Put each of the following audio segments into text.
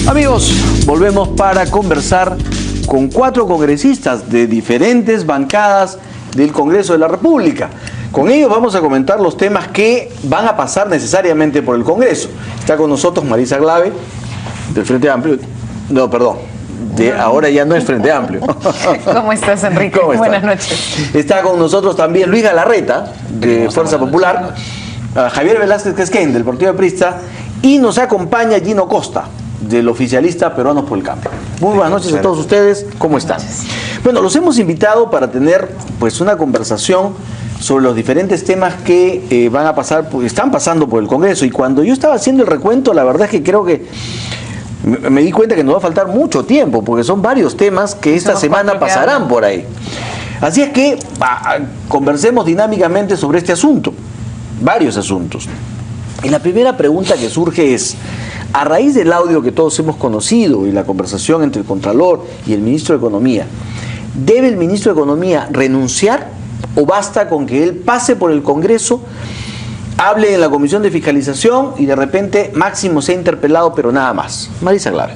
Amigos, volvemos para conversar con 4 congresistas de diferentes bancadas del Congreso de la República. Con ellos vamos a comentar los temas que van a pasar necesariamente por el Congreso. Está con nosotros Marisa Glave, del Frente Amplio. No, perdón, ahora ya no es Frente Amplio. ¿Cómo estás, Enrique? ¿Cómo estás? Buenas noches. Está con nosotros también Luis Galarreta, de Fuerza Popular, Javier Velázquez Quesquén, del Partido Aprista, y nos acompaña Gino Costa, del oficialista Peruanos por el Cambio. Muy buenas noches a todos ustedes, ¿cómo están? Bueno, los hemos invitado para tener pues una conversación sobre los diferentes temas que van a pasar, están pasando por el Congreso. Y cuando yo estaba haciendo el recuento, la verdad es que creo que me di cuenta que nos va a faltar mucho tiempo, porque son varios temas que esta semana pasarán por ahí. Así es que conversemos dinámicamente sobre este asunto, varios asuntos. Y la primera pregunta que surge es, a raíz del audio que todos hemos conocido y la conversación entre el Contralor y el Ministro de Economía, ¿debe el Ministro de Economía renunciar o basta con que él pase por el Congreso, hable en la Comisión de Fiscalización y de repente máximo sea interpelado, pero nada más? Marisa Glave.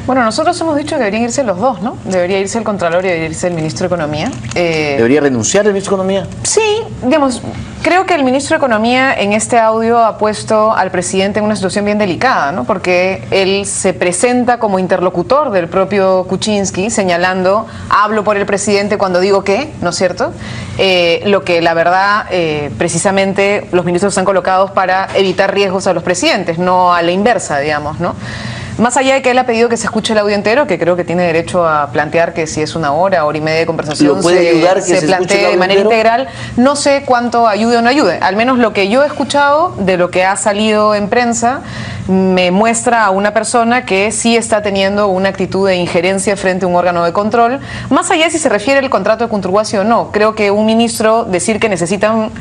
Bueno, nosotros hemos dicho que deberían irse los dos, ¿no? Debería irse el Contralor y debería irse el Ministro de Economía. ¿Debería renunciar el Ministro de Economía? Sí, digamos, creo que el Ministro de Economía en este audio ha puesto al presidente en una situación bien delicada, ¿no? Porque él se presenta como interlocutor del propio Kuczynski, señalando, hablo por el presidente cuando digo que, ¿no es cierto? Lo que la verdad, precisamente, los ministros están colocados para evitar riesgos a los presidentes, no a la inversa, digamos, ¿no? Más allá de que él ha pedido que se escuche el audio entero, que creo que tiene derecho a plantear que si es una hora y media de conversación se plantee de manera integral, no sé cuánto ayude o no ayude. Al menos lo que yo he escuchado de lo que ha salido en prensa me muestra a una persona que sí está teniendo una actitud de injerencia frente a un órgano de control. Más allá de si se refiere al contrato de conturbación o no, creo que un ministro decir que necesitan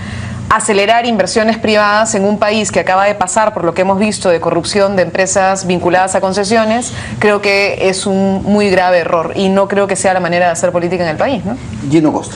acelerar inversiones privadas en un país que acaba de pasar por lo que hemos visto de corrupción de empresas vinculadas a concesiones, creo que es un muy grave error y no creo que sea la manera de hacer política en el país, ¿no? Gino Costa.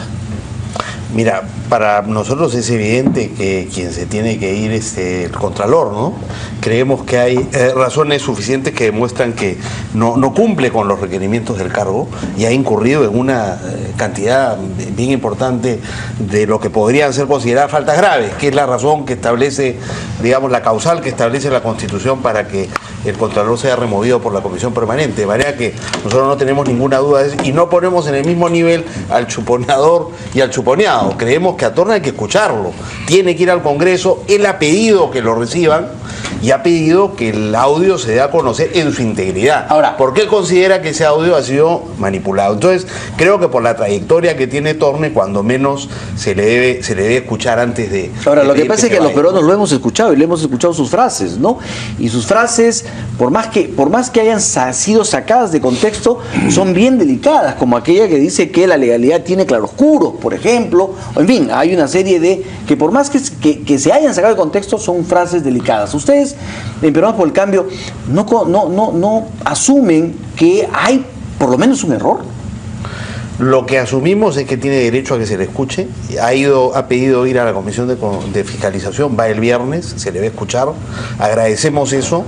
Mira, para nosotros es evidente que quien se tiene que ir es el Contralor, ¿no? Creemos que hay razones suficientes que demuestran que no cumple con los requerimientos del cargo y ha incurrido en una cantidad bien importante de lo que podrían ser consideradas faltas graves, que es la razón que establece, digamos, la causal que establece la Constitución para que el Contralor sea removido por la Comisión Permanente. De manera que nosotros no tenemos ninguna duda de eso y no ponemos en el mismo nivel al chuponeador y al chuponeado. Creemos que a Torna hay que escucharlo, tiene que ir al Congreso, él ha pedido que lo reciban y ha pedido que el audio se dé a conocer en su integridad. Ahora, ¿por qué él considera que ese audio ha sido manipulado? Entonces, creo que por la trayectoria que tiene Torne, cuando menos se le debe escuchar antes de... Ahora, lo que pasa es que los peruanos lo hemos escuchado y le hemos escuchado sus frases, ¿no? Y sus frases, por más que hayan sido sacadas de contexto, son bien delicadas, como aquella que dice que la legalidad tiene claroscuros, por ejemplo. En fin, hay una serie de que por más que se hayan sacado de contexto, son frases delicadas. Ustedes, en Peruanos por el Cambio, no asumen que hay por lo menos un error. Lo que asumimos es que tiene derecho a que se le escuche. Ha pedido ir a la Comisión de Fiscalización, va el viernes, se le va a escuchar. Agradecemos eso.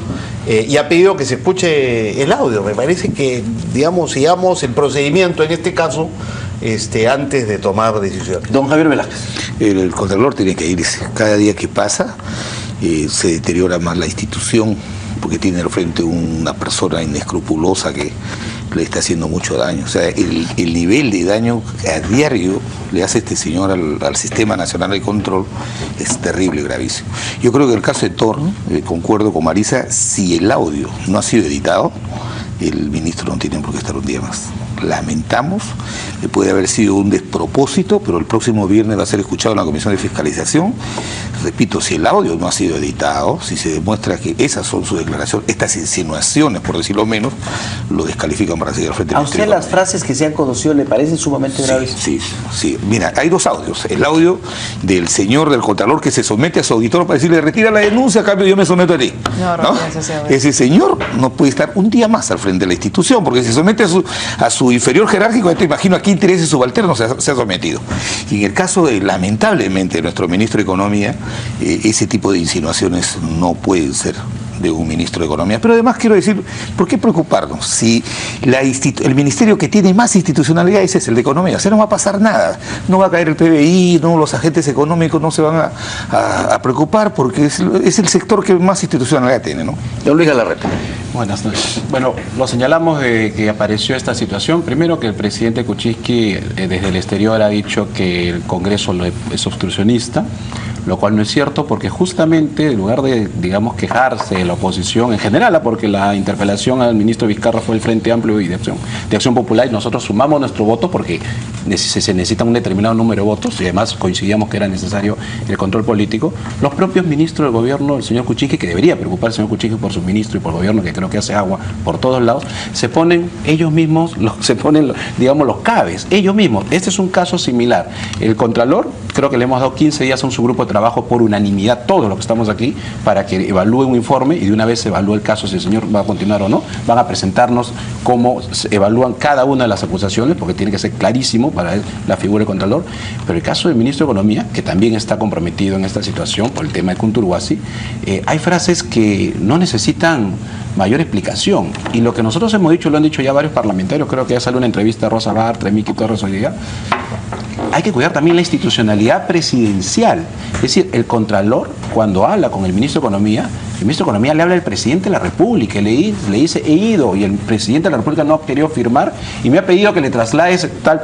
Y ha pedido que se escuche el audio. Me parece que, digamos, sigamos el procedimiento en este caso antes de tomar decisiones. Don Javier Velázquez. El Contralor tiene que irse. Cada día que pasa se deteriora más la institución, porque tiene al frente una persona inescrupulosa que le está haciendo mucho daño. O sea, el nivel de daño a diario le hace este señor al Sistema Nacional de Control es terrible, gravísimo. Yo creo que el caso de Torn, concuerdo con Marisa, si el audio no ha sido editado, el ministro no tiene por qué estar un día más. Lamentamos, puede haber sido un despropósito, pero el próximo viernes va a ser escuchado en la Comisión de Fiscalización. Repito, si el audio no ha sido editado, si se demuestra que esas son sus declaraciones, estas insinuaciones, por decirlo menos, lo descalifican para seguir al frente. ¿A usted las frases que se han conocido le parecen sumamente graves? Sí. Mira, hay dos audios. El audio del señor del Contralor que se somete a su auditor para decirle, retira la denuncia, a cambio yo me someto a ti. ¿No? Ese señor no puede estar un día más al frente de la institución, porque se somete a su inferior jerárquico, te imagino a qué intereses subalternos se ha sometido. Y en el caso de, lamentablemente, nuestro ministro de Economía, ese tipo de insinuaciones no pueden ser de un ministro de Economía. Pero además quiero decir, ¿por qué preocuparnos? Si el ministerio que tiene más institucionalidad ese es el de Economía, o sea, no va a pasar nada. No va a caer el PBI, no, los agentes económicos no se van a preocupar porque es el sector que más institucionalidad tiene, ¿no? Don Luis Galarreta. Buenas noches. Bueno, lo señalamos de que apareció esta situación. Primero que el presidente Kuczynski desde el exterior ha dicho que el Congreso es obstruccionista, lo cual no es cierto porque justamente en lugar de, digamos, quejarse de la oposición en general, porque la interpelación al ministro Vizcarra fue el Frente Amplio y de Acción Popular y nosotros sumamos nuestro voto porque se necesita un determinado número de votos y además coincidíamos que era necesario el control político, los propios ministros del gobierno, el señor Kuczynski, que debería preocupar el señor Kuczynski por su ministro y por el gobierno que creo que hace agua por todos lados, se ponen ellos mismos, digamos, los cabes, ellos mismos. Este es un caso similar. El Contralor, creo que le hemos dado 15 días a un subgrupo de trabajo por unanimidad, todos los que estamos aquí, para que evalúe un informe y de una vez se evalúe el caso, si el señor va a continuar o no. Van a presentarnos cómo se evalúan cada una de las acusaciones, porque tiene que ser clarísimo para él la figura del Contralor. Pero el caso del ministro de Economía, que también está comprometido en esta situación por el tema de Kunturwasi, hay frases que no necesitan mayor explicación. Y lo que nosotros hemos dicho, lo han dicho ya varios parlamentarios, creo que ya salió una entrevista a Rosa Bartra, Miki Torres hoy día, hay que cuidar también la institucionalidad presidencial. Es decir, el Contralor, cuando habla con el ministro de Economía, el ministro de Economía le habla al presidente de la República y le dice, he ido, y el presidente de la República no ha querido firmar y me ha pedido que le traslades tal...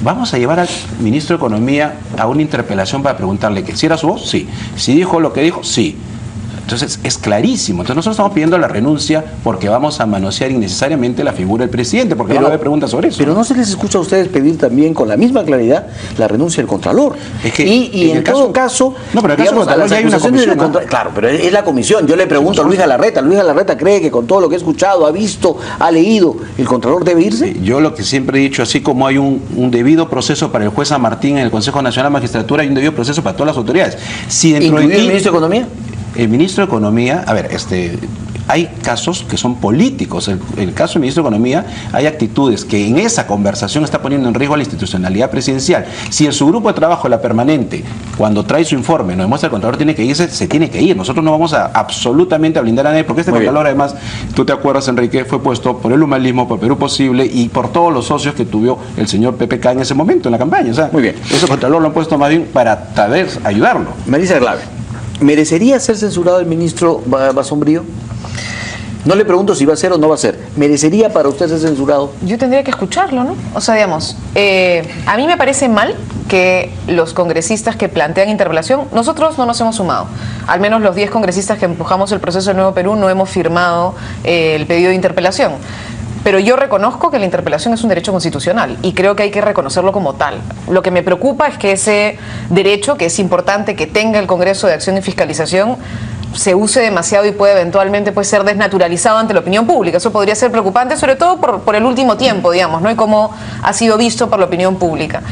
Vamos a llevar al ministro de Economía a una interpelación para preguntarle que si era su voz, sí. Si dijo lo que dijo, sí. Entonces es clarísimo. Entonces nosotros estamos pidiendo la renuncia porque vamos a manosear innecesariamente la figura del presidente, porque no va a haber preguntas sobre eso. Pero no se les escucha a ustedes pedir también con la misma claridad la renuncia del Contralor. Es que y en todo caso, no, pero en el caso del Contralor ya hay una comisión, claro, pero es la comisión. Yo le pregunto a Luis Galarreta. ¿Luis Galarreta cree que con todo lo que ha escuchado, ha visto, ha leído, el Contralor debe irse? Yo lo que siempre he dicho, así como hay un debido proceso para el juez San Martín en el Consejo Nacional de Magistratura, hay un debido proceso para todas las autoridades. Si dentro ¿Incluido el ministro de Economía? El ministro de Economía, a ver, hay casos que son políticos. El caso del ministro de Economía, hay actitudes que en esa conversación está poniendo en riesgo a la institucionalidad presidencial. Si en su grupo de trabajo, la permanente, cuando trae su informe, nos demuestra que el Contralor tiene que irse, se tiene que ir. Nosotros no vamos a absolutamente a blindar a nadie, porque este Contralor, además, tú te acuerdas, Enrique, fue puesto por el humanismo, por Perú Posible y por todos los socios que tuvo el señor PPK en ese momento, en la campaña. O sea, muy bien. Ese Contralor lo han puesto más bien para tal vez ayudarlo. Melissa Glave, ¿merecería ser censurado el ministro Basombrío? No le pregunto si va a ser o no va a ser. ¿Merecería para usted ser censurado? Yo tendría que escucharlo, ¿no? O sea, digamos, a mí me parece mal que los congresistas que plantean interpelación, nosotros no nos hemos sumado. Al menos los 10 congresistas que empujamos el proceso del Nuevo Perú no hemos firmado el pedido de interpelación. Pero yo reconozco que la interpelación es un derecho constitucional y creo que hay que reconocerlo como tal. Lo que me preocupa es que ese derecho, que es importante que tenga el Congreso de Acción y Fiscalización, se use demasiado y puede eventualmente ser desnaturalizado ante la opinión pública. Eso podría ser preocupante, sobre todo por el último tiempo, digamos, ¿no? Y cómo ha sido visto por la opinión pública.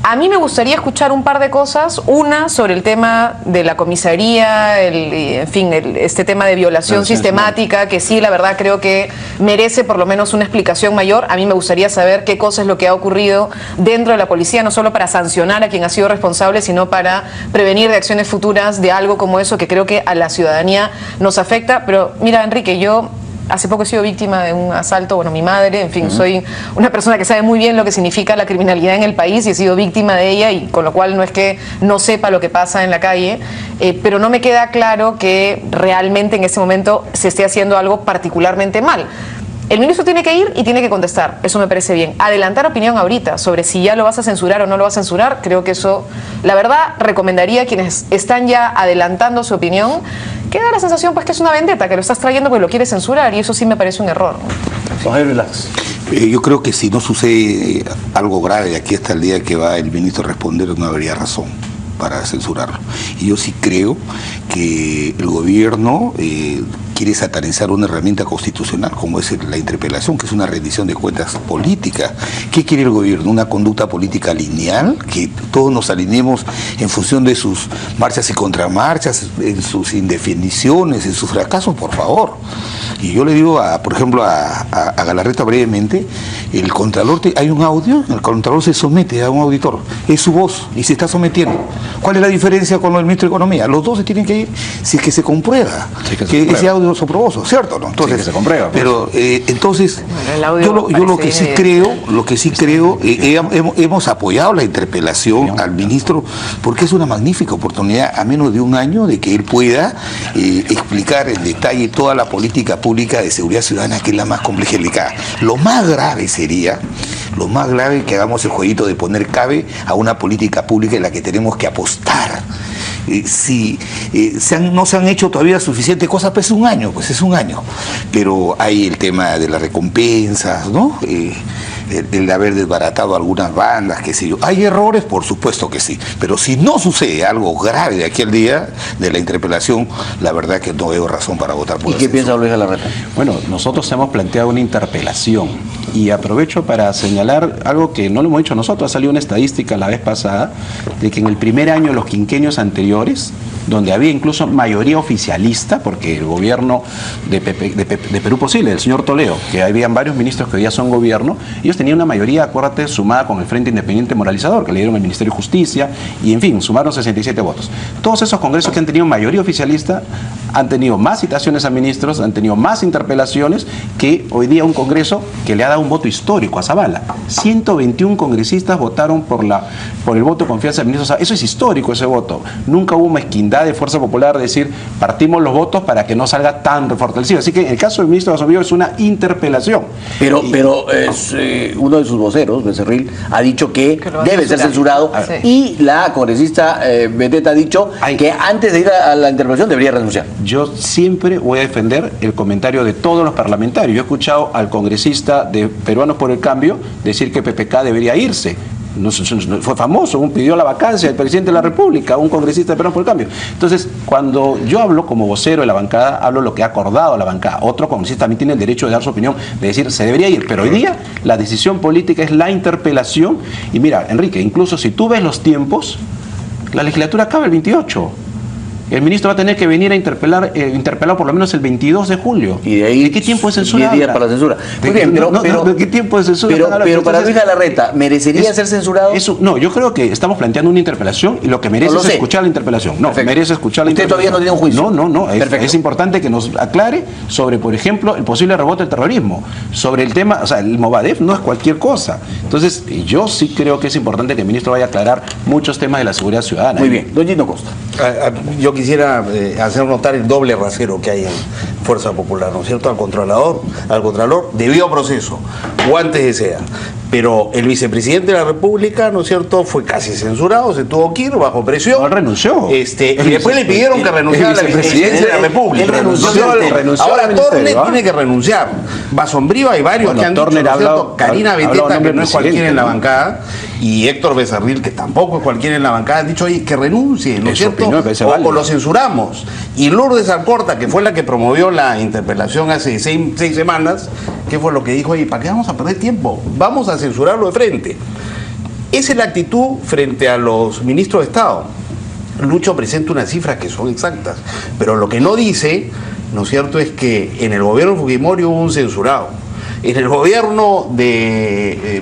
A mí me gustaría escuchar un par de cosas. Una, sobre el tema de la comisaría, este tema de violación sistemática, que sí, la verdad, creo que merece por lo menos una explicación mayor. A mí me gustaría saber qué cosa es lo que ha ocurrido dentro de la policía, no solo para sancionar a quien ha sido responsable, sino para prevenir de acciones futuras de algo como eso, que creo que a la ciudadanía nos afecta. Pero mira, Enrique, yo hace poco he sido víctima de un asalto, bueno, mi madre, en fin, soy una persona que sabe muy bien lo que significa la criminalidad en el país y he sido víctima de ella, y con lo cual no es que no sepa lo que pasa en la calle, pero no me queda claro que realmente en ese momento se esté haciendo algo particularmente mal. El ministro tiene que ir y tiene que contestar, eso me parece bien. Adelantar opinión ahorita sobre si ya lo vas a censurar o no lo vas a censurar, creo que eso, la verdad, recomendaría a quienes están ya adelantando su opinión, que da la sensación que es una vendetta, que lo estás trayendo porque lo quieres censurar, y eso sí me parece un error. Yo creo que si no sucede algo grave de aquí hasta el día que va el ministro a responder, no habría razón para censurarlo. Y yo sí creo que el gobierno quiere satanizar una herramienta constitucional como es la interpelación, que es una rendición de cuentas política. ¿Qué quiere el gobierno? ¿Una conducta política lineal? Que todos nos alineemos en función de sus marchas y contramarchas, en sus indefiniciones, en sus fracasos, por favor. Y yo le digo, por ejemplo, a Galarreta brevemente, el Contralor, hay un audio, el Contralor se somete a un auditor, es su voz y se está sometiendo. ¿Cuál es la diferencia con el ministro de Economía? Los dos se tienen que ir si es que se comprueba que ese audio audios soprobosos, ¿cierto? ¿No? Entonces, Sí, que se comprueba, pues. Pero entonces, El audio yo lo que sí parece- creo, hemos apoyado la interpelación al ministro porque es una magnífica oportunidad a menos de un año de que él pueda explicar en detalle toda la política pública de seguridad ciudadana, que es la más compleja y delicada. Lo más grave sería, que hagamos el jueguito de poner cabe a una política pública en la que tenemos que apostar. Si no se han hecho todavía suficientes cosas, pues es un año. Pero hay el tema de las recompensas, ¿no? El haber desbaratado algunas bandas, qué sé yo. ¿Hay errores? Por supuesto que sí. Pero si no sucede algo grave de aquí al día de la interpelación, la verdad que no veo razón para votar por ¿Y qué piensa Luis Galarreta? Bueno, nosotros hemos planteado una interpelación y aprovecho para señalar algo que no lo hemos dicho nosotros. Ha salido una estadística la vez pasada de que en el primer año de los quinquenios anteriores, donde había incluso mayoría oficialista, porque el gobierno de Perú Posible, del señor Toledo, que habían varios ministros que hoy ya son gobierno, ellos tenían una mayoría, acuérdate, sumada con el Frente Independiente Moralizador, que le dieron el Ministerio de Justicia, y en fin, sumaron 67 votos. Todos esos congresos que han tenido mayoría oficialista han tenido más citaciones a ministros, han tenido más interpelaciones que hoy día un congreso que le ha dado un voto histórico a Zavala. 121 congresistas votaron por el voto de confianza del ministro Zavala. Eso es histórico, ese voto. Nunca hubo mezquindad de Fuerza Popular de decir, partimos los votos para que no salga tan fortalecido. Así que en el caso del ministro Basombrío es una interpelación. Pero uno de sus voceros, Becerril, ha dicho que lo va a debe ser censurado, Sí. y la congresista Beteta ha dicho que antes de ir a la interpelación debería renunciar. Yo siempre voy a defender el comentario de todos los parlamentarios. Yo he escuchado al congresista de Peruanos por el Cambio decir que PPK debería irse. Fue famoso, pidió la vacancia del presidente de la República, un congresista de Peruanos por el Cambio. Entonces, cuando yo hablo como vocero de la bancada, hablo lo que ha acordado la bancada. Otro congresista también tiene el derecho de dar su opinión, de decir se debería ir. Pero hoy día la decisión política es la interpelación. Y mira, Enrique, incluso si tú ves los tiempos, la legislatura acaba el 28. El ministro va a tener que venir a interpelar por lo menos el 22 de julio. Y de ahí ¿De qué tiempo de censura 10 días habla? para la censura. ¿De Muy bien, ¿De qué tiempo de censura están hablando? pero para Entonces, Luis Galarreta, ¿merecería ser censurado? No, yo creo que estamos planteando una interpelación y lo que merece No lo es sé. escuchar la interpelación. No, Perfecto. merece escuchar la Usted interpelación. todavía no tiene un juicio. No. Perfecto. Es importante que nos aclare sobre, por ejemplo, el posible rebote del terrorismo. Sobre el tema, o sea, el Movadef no es cualquier cosa. Entonces, yo sí creo que es importante que el ministro vaya a aclarar muchos temas de la seguridad ciudadana. Muy bien, don Gino Costa. Yo quisiera hacer notar el doble rasero que hay en Fuerza Popular, ¿no es cierto? Al Contralor, debido proceso, o antes de sea. Pero el vicepresidente de la República, ¿no es cierto?, fue casi censurado, se tuvo que ir bajo presión. No, renunció. Y después le pidieron que renunciara a la vicepresidencia de la República. Él renunció Ahora al Torne ministerio, ¿ah? tiene que renunciar. Basombrío hay varios Bueno, que han Torner dicho, ¿no es ha cierto? hablado- Karina ha hablado Beteta, nombre que no es cualquiera presidente, en la ¿no? bancada, y Héctor Becerril, que tampoco es cualquiera en la bancada, han dicho, oye, que renuncie, ¿no es Es su cierto? opinión, me parece O válida. lo censuramos. Y Lourdes Alcorta, que fue la que promovió la interpelación hace seis semanas, ¿qué fue lo que dijo? Oye, ¿para qué vamos a perder tiempo? Vamos a censurarlo de frente. Esa es la actitud frente a los ministros de Estado. Lucho presenta unas cifras que son exactas, pero lo que no dice, ¿no es cierto?, es que en el gobierno de Fujimori hubo un censurado. En el gobierno de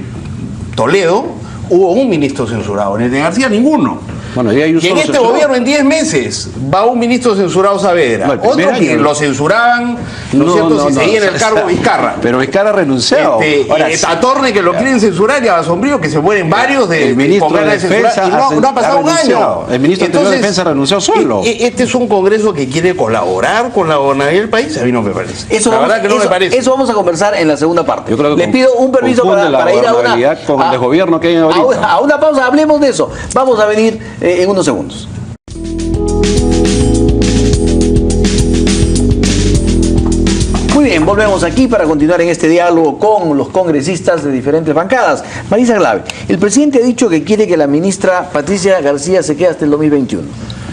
Toledo hubo un ministro censurado, en el de García ninguno. Bueno, y hay un Y en solo este censurado. gobierno en 10 meses va un ministro censurado Saavedra. No, el primer Otro que año. lo censuraban, ¿no es cierto?, si seguía en el cargo Vizcarra. Pero Vizcarra ha renunciado. Ahora, A Torne que lo quieren censurar y a Basombrío que se mueren varios de el ministro con ganas de censurar, Defensa y no ha pasado un renunciado. año. El ministro de Defensa renunció solo. Este es un congreso que quiere colaborar con la gobernabilidad del país. A mí no me parece. La verdad que no me parece. Eso vamos a conversar en la segunda parte. Yo creo que Le pido un permiso confunde la para ir a gobernabilidad con el desgobierno que hay ahorita. a una pausa. Hablemos de eso. Vamos a venir en unos segundos. Muy bien, volvemos aquí para continuar en este diálogo con los congresistas de diferentes bancadas. Marisa Glave, el presidente ha dicho que quiere que la ministra Patricia García se quede hasta el 2021.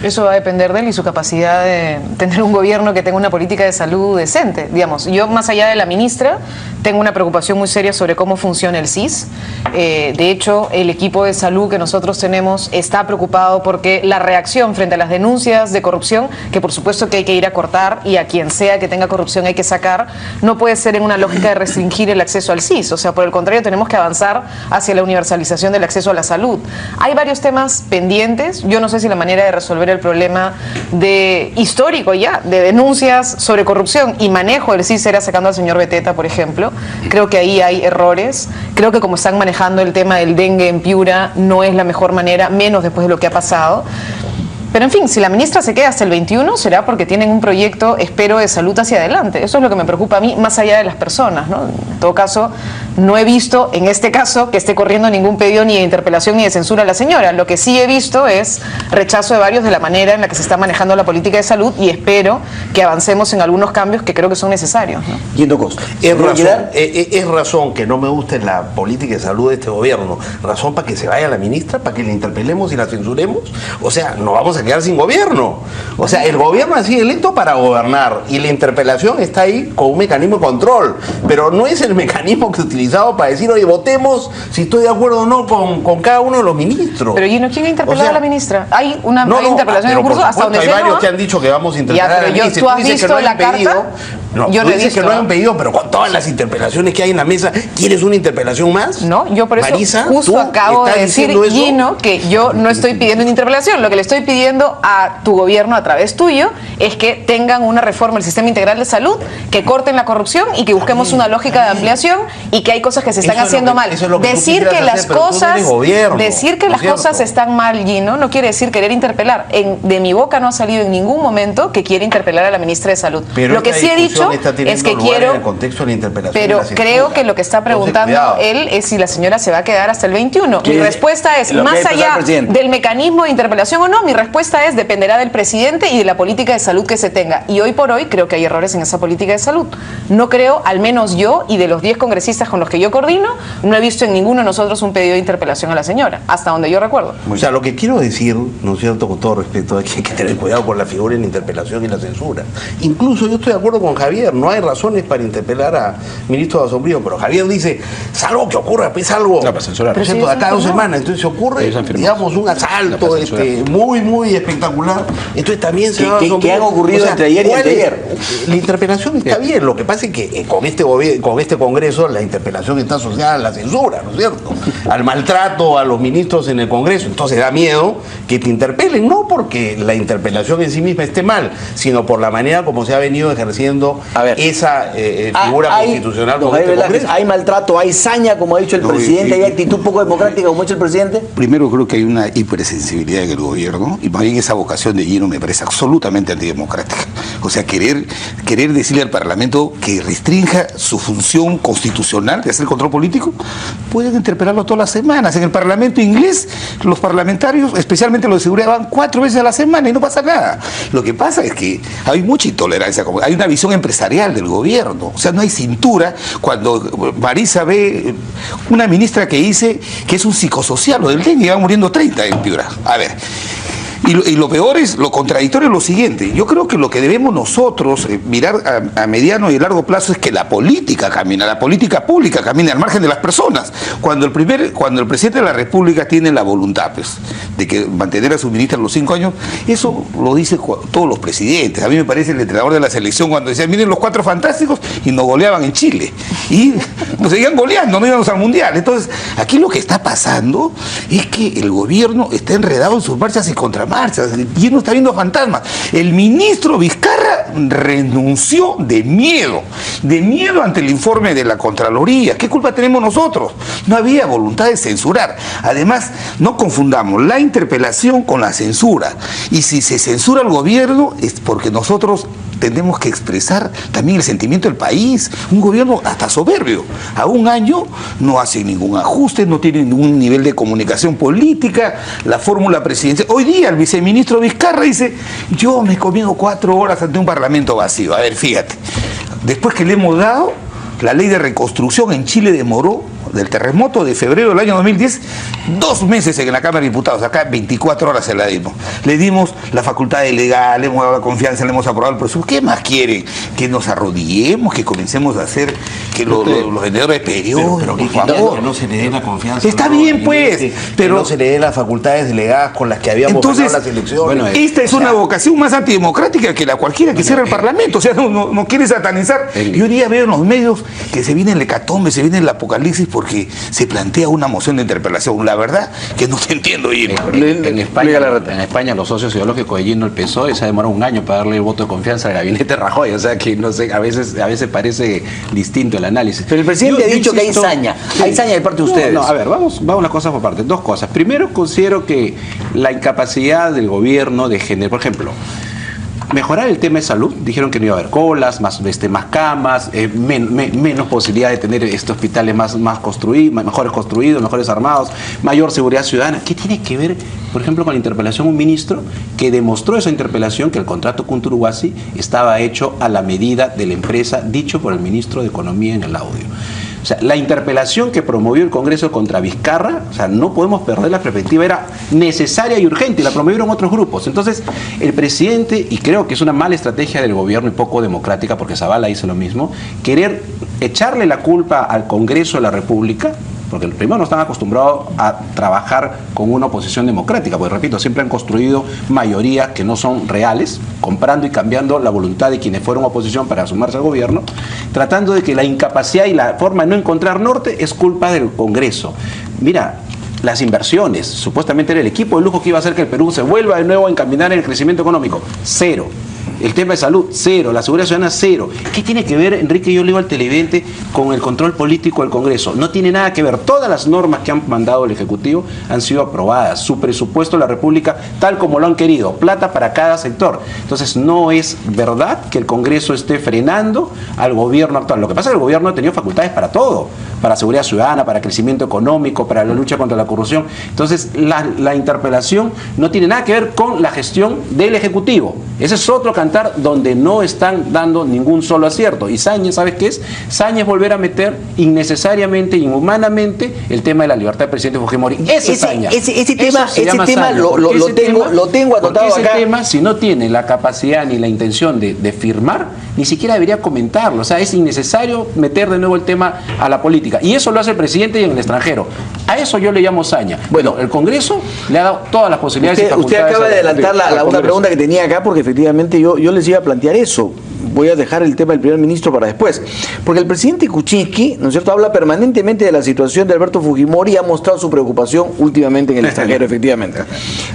Eso va a depender de él y su capacidad de tener un gobierno que tenga una política de salud decente. Digamos, yo más allá de la ministra, tengo una preocupación muy seria sobre cómo funciona el CIS. De hecho, el equipo de salud que nosotros tenemos está preocupado porque la reacción frente a las denuncias de corrupción, que por supuesto que hay que ir a cortar y a quien sea que tenga corrupción hay que sacar, no puede ser en una lógica de restringir el acceso al CIS. O sea, por el contrario, tenemos que avanzar hacia la universalización del acceso a la salud. Hay varios temas pendientes. Yo no sé si la manera de resolver el problema histórico ya, de denuncias sobre corrupción y manejo del CIS era sacando al señor Beteta, por ejemplo. Creo que ahí hay errores. Creo que como están manejando el tema del dengue en Piura no es la mejor manera, menos después de lo que ha pasado. Pero en fin, si la ministra se queda hasta el 21 será porque tienen un proyecto, espero, de salud hacia adelante. Eso es lo que me preocupa a mí, más allá de las personas, ¿no? En todo caso, no he visto en este caso que esté corriendo ningún pedido ni de interpelación ni de censura a la señora. Lo que sí he visto es rechazo de varios de la manera en la que se está manejando la política de salud y espero que avancemos en algunos cambios que creo que son necesarios, ¿no? Guido Costa. Es razón que no me guste la política de salud de este gobierno. Razón para que se vaya la ministra, para que la interpelemos y la censuremos. O sea, no vamos a quedar sin gobierno. O sea, el gobierno ha sido electo para gobernar y la interpelación está ahí con un mecanismo de control, pero no es el mecanismo que he utilizado para decir, oye, votemos si estoy de acuerdo o no con cada uno de los ministros. Pero Gino, ¿quién ha interpelado a la ministra? Hay una interpelación en curso hasta donde hay varios que han dicho que vamos a interpelar a la ministra. ¿Tú has visto la carta? No, yo tú dices que no han pedido, pero con todas las interpelaciones que hay en la mesa, ¿quieres una interpelación más? No, yo por eso Marisa, justo acabo de decir, Gino, que yo no estoy pidiendo una interpelación. Lo que le estoy pidiendo a tu gobierno a través tuyo es que tengan una reforma del sistema integral de salud, que corten la corrupción y que busquemos una lógica de ampliación y que hay cosas que se están haciendo mal. Decir que las cosas están mal, Gino, no quiere decir querer interpelar. De mi boca no ha salido en ningún momento que quiera interpelar a la ministra de Salud. Pero lo que sí he dicho es que quiero, en el contexto de la interpelación, pero creo que lo que está preguntando él es si la señora se va a quedar hasta el 21. Mi respuesta es, más allá del mecanismo de interpelación o no, mi respuesta es, dependerá del presidente y de la política de salud que se tenga. Y hoy por hoy creo que hay errores en esa política de salud. No creo, al menos yo y de los 10 congresistas con los que yo coordino, no he visto en ninguno de nosotros un pedido de interpelación a la señora, hasta donde yo recuerdo. O sea, lo que quiero decir, ¿no es cierto?, con todo respeto, es que hay que tener cuidado con la figura en la interpelación y la censura. Incluso yo estoy de acuerdo con Javier, no hay razones para interpelar a ministro de Asombrío, pero Javier dice, salvo que ocurra, pues algo, para censurar. por ejemplo, de acá a 2 semanas, entonces ocurre, digamos, un asalto muy espectacular, entonces también se va a ¿Qué han ocurrido entre ayer y anteayer? La interpelación está bien, lo que pasa es que con este Congreso la interpelación está asociada a la censura, ¿no es cierto? Al maltrato a los ministros en el Congreso, entonces da miedo que te interpelen, no porque la interpelación en sí misma esté mal, sino por la manera como se ha venido ejerciendo esa figura constitucional con este Congreso. ¿Hay maltrato, hay saña, como ha dicho el presidente, hay actitud poco democrática, como ha dicho el presidente? Primero creo que hay una hipersensibilidad en el gobierno y más bien esa vocación de Gino me parece absolutamente antidemocrática. O sea, querer decirle al Parlamento que restrinja su función constitucional de hacer control político, pueden interpelarlo todas las semanas. En el Parlamento inglés, los parlamentarios, especialmente los de seguridad, van 4 veces a la semana y no pasa nada. Lo que pasa es que hay mucha intolerancia, hay una visión empresarial del gobierno, o sea, no hay cintura. Cuando Marisa ve una ministra que dice que es un psicosocial, lo del dengue, van muriendo 30 en Piura. A ver. Y lo peor es, lo contradictorio es lo siguiente. Yo creo que lo que debemos nosotros mirar a mediano y largo plazo es que la política camina, la política pública camina al margen de las personas. Cuando el presidente de la República tiene la voluntad, pues, de que mantener a su ministra los 5 años, eso lo dicen todos los presidentes. A mí me parece el entrenador de la selección cuando decía, miren los 4 fantásticos, y nos goleaban en Chile. Y nos seguían goleando, no íbamos al Mundial. Entonces, aquí lo que está pasando es que el gobierno está enredado en sus marchas y contramarchas. Y no está viendo fantasmas. El ministro Vizcarra renunció de miedo ante el informe de la Contraloría. ¿Qué culpa tenemos nosotros? No había voluntad de censurar. Además, no confundamos la interpelación con la censura. Y si se censura al gobierno es porque nosotros tenemos que expresar también el sentimiento del país. Un gobierno hasta soberbio. A un año no hace ningún ajuste, no tiene ningún nivel de comunicación política. La fórmula presidencial. Hoy día el viceministro Vizcarra dice, yo me he comido 4 horas ante un parlamento vacío. A ver, fíjate. Después que le hemos dado, la ley de reconstrucción en Chile demoró del terremoto de febrero del año 2010, 2 meses en la Cámara de Diputados, acá 24 horas se la dimos. Le dimos la facultad legal, le hemos dado la confianza, le hemos aprobado el presupuesto. ¿Qué más quieren? Que nos arrodillemos, que comencemos a hacer que los vendedores de periódicos, pero por que favor. no se le dé la confianza. Está bien, pues, pero que no se le dé las facultades delegadas con las que habíamos ganado las elecciones. bueno, esta es una vocación más antidemocrática que la cualquiera que cierra el Parlamento. O sea, no quiere satanizar. Yo hoy día veo en los medios que se viene el hecatombe, se viene el apocalipsis porque se plantea una moción de interpelación. La verdad que no te entiendo, Irma. En España los socios ideológicos de Gino el PSOE se ha demorado un año para darle el voto de confianza al gabinete Rajoy. O sea que no sé, a veces parece distinto el análisis. Pero el presidente ha dicho que hay saña. Sí. Hay saña de parte de ustedes. No, a ver, vamos las cosas por partes. 2 cosas. Primero, considero que la incapacidad del gobierno de generar, por ejemplo, mejorar el tema de salud. Dijeron que no iba a haber colas, más camas, menos posibilidad de tener hospitales mejores construidos, mejores armados, mayor seguridad ciudadana. ¿Qué tiene que ver, por ejemplo, con la interpelación un ministro que demostró esa interpelación que el contrato con Turuguasi estaba hecho a la medida de la empresa, dicho por el ministro de Economía en el audio? O sea, la interpelación que promovió el Congreso contra Vizcarra, o sea, no podemos perder la perspectiva, era necesaria y urgente, y la promovieron otros grupos. Entonces, el presidente, y creo que es una mala estrategia del gobierno y poco democrática, porque Zavala hizo lo mismo, querer echarle la culpa al Congreso de la República, porque primero no están acostumbrados a trabajar con una oposición democrática, porque repito, siempre han construido mayorías que no son reales, comprando y cambiando la voluntad de quienes fueron oposición para sumarse al gobierno, tratando de que la incapacidad y la forma de no encontrar norte es culpa del Congreso. Mira, las inversiones, supuestamente era el equipo de lujo que iba a hacer que el Perú se vuelva de nuevo a encaminar en el crecimiento económico, 0. El tema de salud, 0. La seguridad ciudadana, 0. ¿Qué tiene que ver, Enrique, yo le digo al televidente, con el control político del Congreso? No tiene nada que ver. Todas las normas que han mandado el Ejecutivo han sido aprobadas. Su presupuesto de la República, tal como lo han querido. Plata para cada sector. Entonces, no es verdad que el Congreso esté frenando al gobierno actual. Lo que pasa es que el gobierno ha tenido facultades para todo. Para seguridad ciudadana, para crecimiento económico, para la lucha contra la corrupción. Entonces, la interpelación no tiene nada que ver con la gestión del Ejecutivo. Ese es otro cantar donde no están dando ningún solo acierto. Y Sáñez, ¿sabes qué es? Sáñez volver a meter innecesariamente, inhumanamente, el tema de la libertad del presidente Fujimori. Ese tema lo tengo anotado porque ese acá. tema, si no tiene la capacidad ni la intención de firmar, ni siquiera debería comentarlo. O sea, es innecesario meter de nuevo el tema a la política. Y eso lo hace el presidente y en el extranjero. A eso yo le llamo saña. Bueno, el Congreso le ha dado todas las posibilidades y facultades. Usted acaba de adelantar una pregunta que tenía acá, porque efectivamente yo les iba a plantear eso. Voy a dejar el tema del primer ministro para después. Porque el presidente Kuczynski, ¿no es cierto?, habla permanentemente de la situación de Alberto Fujimori y ha mostrado su preocupación últimamente en el extranjero, efectivamente.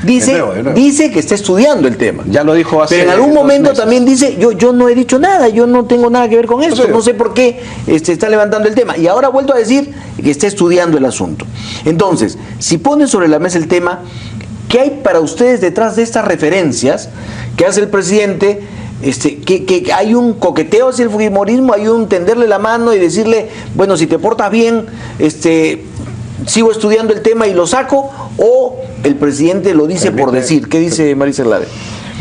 Dice que está estudiando el tema. Ya lo dijo hace. Pero en algún momento también dice, yo no he dicho nada, yo no tengo nada que ver con esto, no sé por qué está levantando el tema. Y ahora ha vuelto a decir que está estudiando el asunto. Entonces, si ponen sobre la mesa el tema, ¿qué hay para ustedes detrás de estas referencias que hace el presidente? Que hay un coqueteo hacia el fujimorismo, hay un tenderle la mano y decirle, bueno, si te portas bien, sigo estudiando el tema y lo saco, o el presidente lo dice por decir. ¿Qué dice Marisa Glave?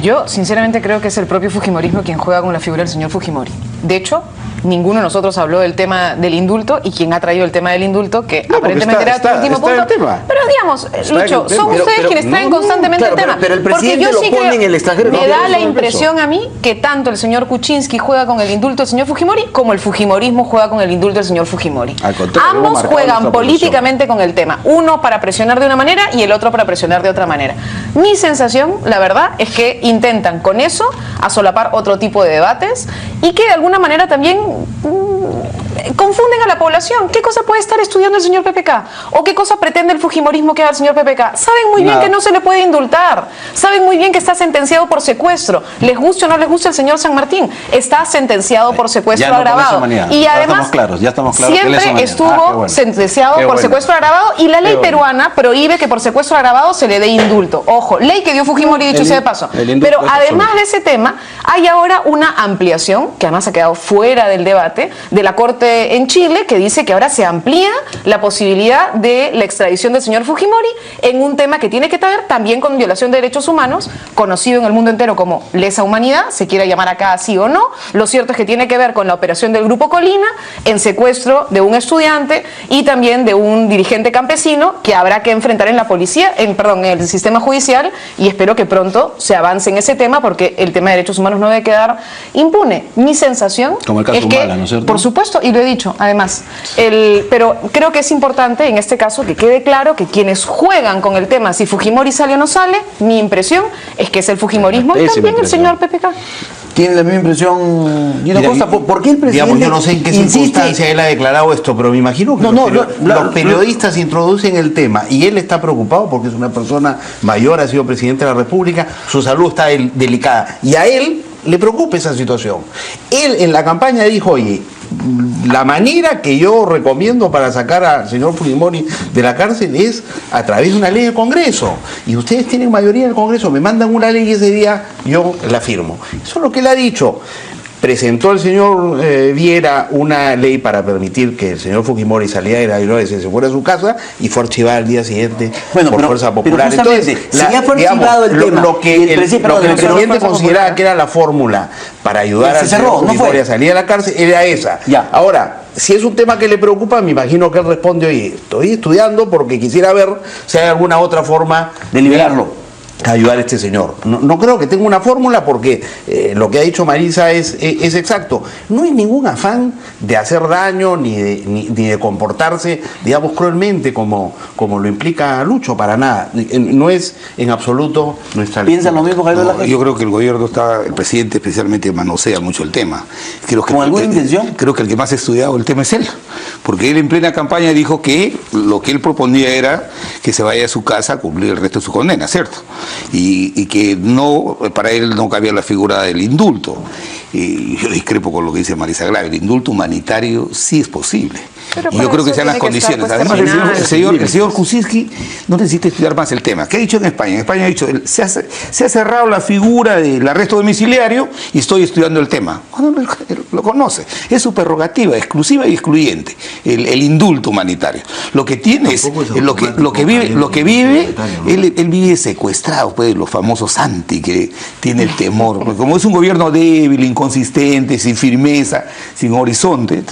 Yo sinceramente creo que es el propio fujimorismo quien juega con la figura del señor Fujimori. De hecho, ninguno de nosotros habló del tema del indulto, y quien ha traído el tema del indulto, que aparentemente era tu último punto. Pero digamos, Lucho, son ustedes quienes traen constantemente el tema. Pero el presidente lo pone en el extranjero. Me da la impresión a mí que tanto el señor Kuczynski juega con el indulto del señor Fujimori, como el fujimorismo juega con el indulto del señor Fujimori. Ambos juegan políticamente con el tema. Uno para presionar de una manera y el otro para presionar de otra manera. Mi sensación, la verdad, es que intentan con eso asolapar otro tipo de debates y que de alguna manera también confunden a la población. ¿Qué cosa puede estar estudiando el señor PPK? ¿O qué cosa pretende el fujimorismo que haga el señor PPK? Saben muy bien que no se le puede indultar. Saben muy bien que está sentenciado por secuestro. Les guste o no les guste el señor San Martín, está sentenciado por secuestro agravado. Y además, ya estamos claros, siempre estuvo sentenciado por secuestro agravado, y la ley peruana prohíbe que por secuestro agravado se le dé indulto. Ojo, ley que dio Fujimori, dicho sea de paso. Pero además de ese tema, hay ahora una ampliación, que además ha quedado fuera del debate, de la Corte en Chile que dice que ahora se amplía la posibilidad de la extradición del señor Fujimori en un tema que tiene que ver también con violación de derechos humanos, conocido en el mundo entero como lesa humanidad, se quiera llamar acá así o no. Lo cierto es que tiene que ver con la operación del Grupo Colina en secuestro de un estudiante y también de un dirigente campesino que habrá que enfrentar en la policía, en el sistema judicial, y espero que pronto se avance en ese tema porque el tema de derechos humanos no debe quedar impune. Mi sensación como el caso es que, Humala, ¿no es cierto? por supuesto, y lo he dicho además, pero creo que es importante en este caso que quede claro que quienes juegan con el tema, si Fujimori sale o no sale, mi impresión es que es el Fujimorismo y también el señor PPK. Tiene la misma impresión Gino Mira, Costa. ¿Por qué el presidente digamos, yo no sé en qué insiste? circunstancia él ha declarado esto, pero me imagino que los periodistas introducen el tema y él está preocupado porque es una persona mayor, ha sido presidente de la República, su salud está delicada y a él le preocupa esa situación. Él en la campaña dijo, oye, la manera que yo recomiendo para sacar al señor Fujimori de la cárcel es a través de una ley del Congreso. Y ustedes tienen mayoría en el Congreso, me mandan una ley y ese día yo la firmo. Eso es lo que él ha dicho. Presentó el señor Viera una ley para permitir que el señor Fujimori saliera de la iglesia, se fuera a su casa y fue archivada al día siguiente por Fuerza Popular. Entonces, si ya fue archivado el tema, lo que el presidente consideraba que era la fórmula para ayudar al señor Fujimori a salir de la cárcel era esa. Ya. Ahora, si es un tema que le preocupa, me imagino que él responde, oye, estoy estudiando porque quisiera ver si hay alguna otra forma de liberarlo, ayudar a este señor. No creo que tenga una fórmula porque lo que ha dicho Marisa es exacto. No hay ningún afán de hacer daño ni de comportarse, digamos, cruelmente como lo implica Lucho, para nada. No es en absoluto nuestra lectura. ¿Piensan lo mismo, Javier No, Velázquez? yo creo que el gobierno el presidente especialmente manosea mucho el tema. Creo que ¿Con alguna intención? Creo que el que más ha estudiado el tema es él, porque él en plena campaña dijo que lo que él proponía era que se vaya a su casa a cumplir el resto de su condena, ¿cierto? Y que no, para él no cabía la figura del indulto. Y yo discrepo con lo que dice Marisa Glave, el indulto humanitario sí es posible. Pero Y yo creo que sean las condiciones. Además, el señor Kuczynski no necesita estudiar más el tema. ¿Qué ha dicho en España? En España ha dicho, se ha cerrado la figura del arresto domiciliario y estoy estudiando el tema. Bueno, lo conoce. Es su prerrogativa, exclusiva y excluyente, el indulto humanitario. Lo que tiene es, lo que vive, él vive secuestrado, pues, los famosos anti, que tiene el temor. Porque como es un gobierno débil, inconsistente, sin firmeza, sin horizonte,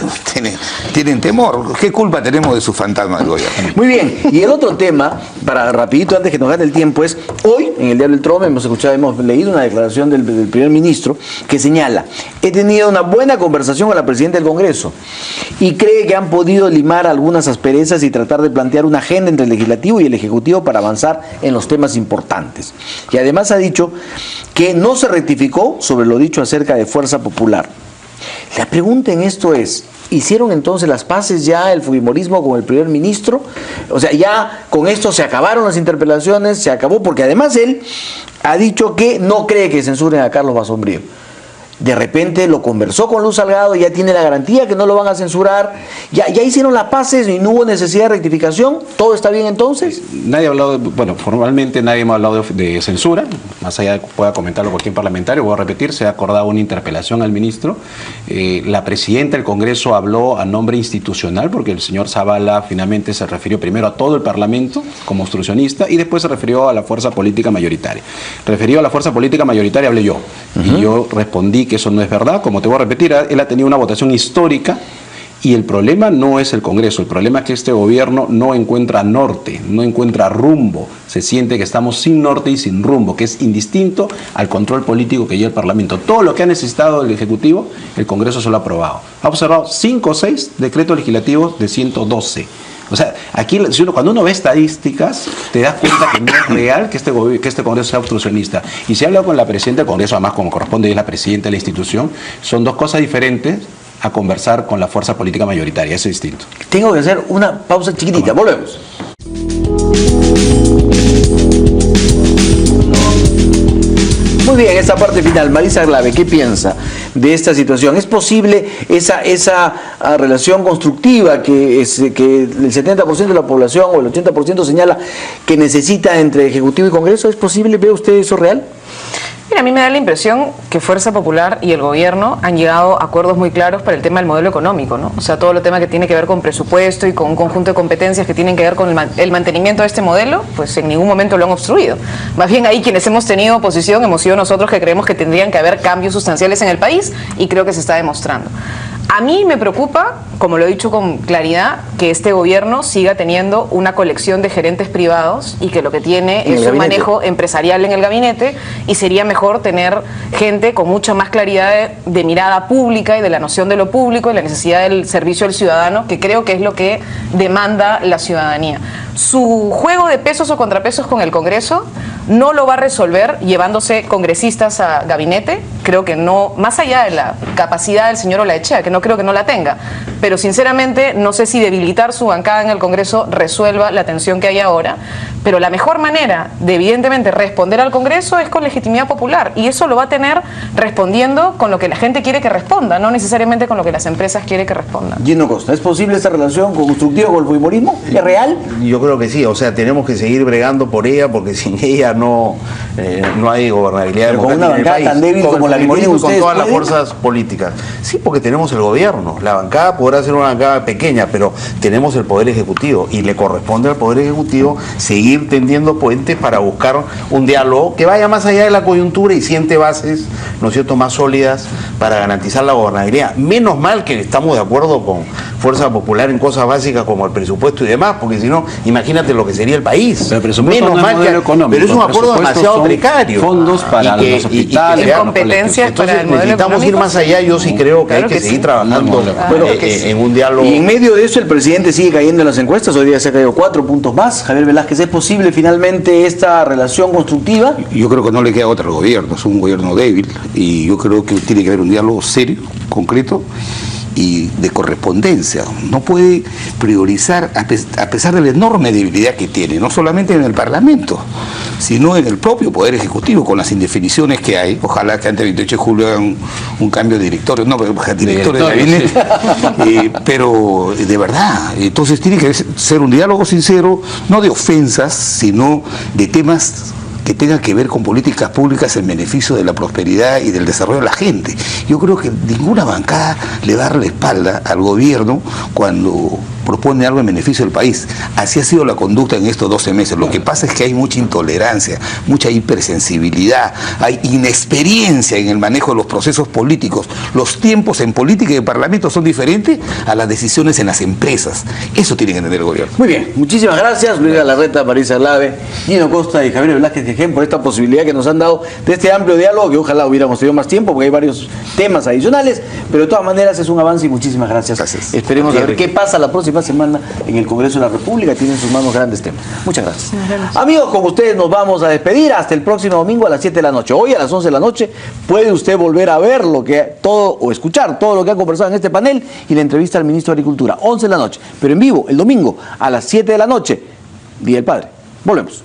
tienen temor. ¿Qué culpa tenemos de su fantasma del gobierno? Muy bien, y el otro tema, para rapidito antes que nos gane el tiempo, es hoy en el diario El Trome hemos leído una declaración del primer ministro que señala: he tenido una buena conversación con la presidenta del Congreso y cree que han podido limar algunas asperezas y tratar de plantear una agenda entre el Legislativo y el Ejecutivo para avanzar en los temas importantes. Y además ha dicho que no se rectificó sobre lo dicho acerca de Fuerza Popular. La pregunta en esto es: ¿hicieron entonces las paces ya el fujimorismo con el primer ministro? O sea, ya con esto se acabaron las interpelaciones, se acabó, porque además él ha dicho que no cree que censuren a Carlos Basombrío. De repente lo conversó con Luz Salgado, ya tiene la garantía que no lo van a censurar, ya hicieron las paces y no hubo necesidad de rectificación. ¿Todo está bien entonces? Nadie ha hablado, formalmente nadie me ha hablado de censura, más allá de que pueda comentarlo cualquier parlamentario. Voy a repetir, se ha acordado una interpelación al ministro. La presidenta del Congreso habló a nombre institucional, porque el señor Zavala finalmente se refirió primero a todo el Parlamento como obstruccionista y después se refirió a la fuerza política mayoritaria. Referido a la fuerza política mayoritaria hablé yo, y yo respondí que eso no es verdad. Como te voy a repetir, él ha tenido una votación histórica y el problema no es el Congreso, el problema es que este gobierno no encuentra norte, no encuentra rumbo, se siente que estamos sin norte y sin rumbo, que es indistinto al control político que lleva el Parlamento. Todo lo que ha necesitado el Ejecutivo, el Congreso se lo ha aprobado. Ha observado 5 o 6 decretos legislativos de 112. O sea, aquí cuando uno ve estadísticas, te das cuenta que no es real que este Congreso sea obstruccionista. Y si habla con la presidenta del Congreso, además como corresponde, es la presidenta de la institución, son dos cosas diferentes a conversar con la fuerza política mayoritaria, eso es distinto. Tengo que hacer una pausa chiquitita, volvemos. Muy bien, esta parte final, Marisa Glave, ¿qué piensa de esta situación? ¿Es posible esa relación constructiva que el 70% de la población o el 80% señala que necesita entre Ejecutivo y Congreso? ¿Es posible? ¿Ve usted eso real? Mira, a mí me da la impresión que Fuerza Popular y el gobierno han llegado a acuerdos muy claros para el tema del modelo económico, ¿no? O sea, todo lo tema que tiene que ver con presupuesto y con un conjunto de competencias que tienen que ver con el mantenimiento de este modelo, pues en ningún momento lo han obstruido. Más bien ahí quienes hemos tenido oposición hemos sido nosotros, que creemos que tendrían que haber cambios sustanciales en el país, y creo que se está demostrando. A mí me preocupa, como lo he dicho con claridad, que este gobierno siga teniendo una colección de gerentes privados y que lo que tiene es un manejo empresarial en el gabinete, y sería mejor tener gente con mucha más claridad de mirada pública y de la noción de lo público y la necesidad del servicio al ciudadano, que creo que es lo que demanda la ciudadanía. Su juego de pesos o contrapesos con el Congreso no lo va a resolver llevándose congresistas a gabinete. Creo que no, más allá de la capacidad del señor Olaechea, que no creo que no la tenga, pero sinceramente no sé si debilitar su bancada en el Congreso resuelva la tensión que hay ahora. Pero la mejor manera de, evidentemente, responder al Congreso es con legitimidad popular, y eso lo va a tener respondiendo con lo que la gente quiere que responda, no necesariamente con lo que las empresas quieren que respondan. Gino Costa, ¿es posible esta relación constructiva con el fujimorismo? ¿Es real? Yo creo que sí, o sea, tenemos que seguir bregando por ella, porque sin ella no hay gobernabilidad Pero con democrática una en el bancada país. tan débil como la que tienen con ustedes, todas las ¿pueden? fuerzas políticas. Sí, porque tenemos el gobierno. La bancada podrá ser una bancada pequeña, pero tenemos el Poder Ejecutivo, y le corresponde al Poder Ejecutivo seguir tendiendo puentes para buscar un diálogo que vaya más allá de la coyuntura y siente bases, ¿no es cierto?, más sólidas para garantizar la gobernabilidad. Menos mal que estamos de acuerdo con Fuerza Popular en cosas básicas como el presupuesto y demás, porque si no, imagínate lo que sería el país. Pero el presupuesto Menos no es mal modelo que, económico, pero es un el acuerdo presupuesto demasiado son precario. fondos para los hospitales, y competencias para Entonces el modelo necesitamos ir económico. más allá. Yo sí creo que Claro hay que que seguir sí. trabajando Bueno, en un diálogo. Y en medio de eso el presidente sigue cayendo en las encuestas. Hoy día se ha caído 4 puntos más. Javier Velázquez, ¿es posible finalmente esta relación constructiva? Yo creo que no le queda otra al gobierno, es un gobierno débil, y yo creo que tiene que haber un diálogo serio, concreto y de correspondencia. No puede priorizar, a pesar de la enorme debilidad que tiene, no solamente en el Parlamento, sino en el propio Poder Ejecutivo, con las indefiniciones que hay. Ojalá que antes del 28 de julio hagan un cambio de directorio, no, pero director de gabinete, pero de verdad, entonces tiene que ser un diálogo sincero, no de ofensas, sino de temas que tenga que ver con políticas públicas en beneficio de la prosperidad y del desarrollo de la gente. Yo creo que ninguna bancada le va a dar la espalda al gobierno cuando propone algo en beneficio del país. Así ha sido la conducta en estos 12 meses. Lo que pasa es que hay mucha intolerancia, mucha hipersensibilidad, hay inexperiencia en el manejo de los procesos políticos. Los tiempos en política y en parlamento son diferentes a las decisiones en las empresas. Eso tiene que entender el gobierno. Muy bien, muchísimas gracias Luis Galarreta, Marisa Lave, Gino Costa y Javier Velázquez Quején por esta posibilidad que nos han dado de este amplio diálogo, que ojalá hubiéramos tenido más tiempo porque hay varios temas adicionales, pero de todas maneras es un avance y muchísimas gracias. Gracias. Esperemos a ver qué pasa la próxima semana en el Congreso de la República. Tiene en sus manos grandes temas. Muchas gracias. Amigos, con ustedes nos vamos a despedir hasta el próximo domingo a las 7 de la noche. Hoy a las 11 de la noche puede usted volver a ver o escuchar todo lo que ha conversado en este panel y la entrevista al ministro de Agricultura. 11 de la noche, pero en vivo el domingo a las 7 de la noche, Día del Padre. Volvemos.